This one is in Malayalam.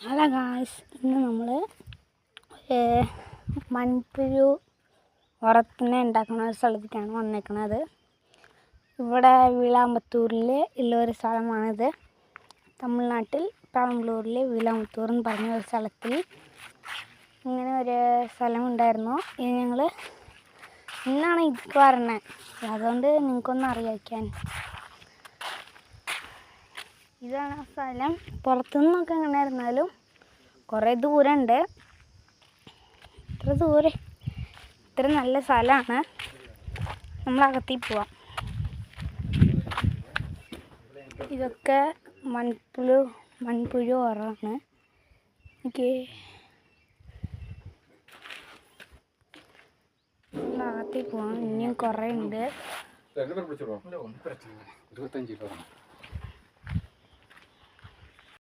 ഹലോ ഗായ്സ്, ഇന്ന് നമ്മൾ മൺപുഴു ഉറത്തിനെ ഉണ്ടാക്കുന്ന ഒരു സ്ഥലത്തേക്കാണ് വന്നേക്കുന്നത്. ഇവിടെ വിളാമ്പത്തൂരിൽ ഉള്ള ഒരു സ്ഥലമാണിത്. തമിഴ്നാട്ടിൽ പെരമ്പലൂരിൽ വിളാമ്പത്തൂർ എന്ന് പറഞ്ഞ ഒരു സ്ഥലത്തിൽ ഇങ്ങനെ ഒരു സ്ഥലമുണ്ടായിരുന്നു. ഇത് ഞങ്ങൾ ഇന്നാണ് ഇതിക്ക് വരണേ, അതുകൊണ്ട് നിങ്ങൾക്കൊന്നും അറിയാൻ. ഇതാണ് ആ സ്ഥലം. പുറത്തുനിന്നൊക്കെ എങ്ങനെ ഇരുന്നാലും കുറേ ദൂരമുണ്ട്. ഇത്ര നല്ല സ്ഥലമാണ്. നമ്മളകത്തേക്ക് പോവാം. ഇതൊക്കെ മൺപുഴു ഉറവാണ്. നമ്മളകത്തേക്ക് പോവാം. ഇനിയും കുറേ ഉണ്ട്.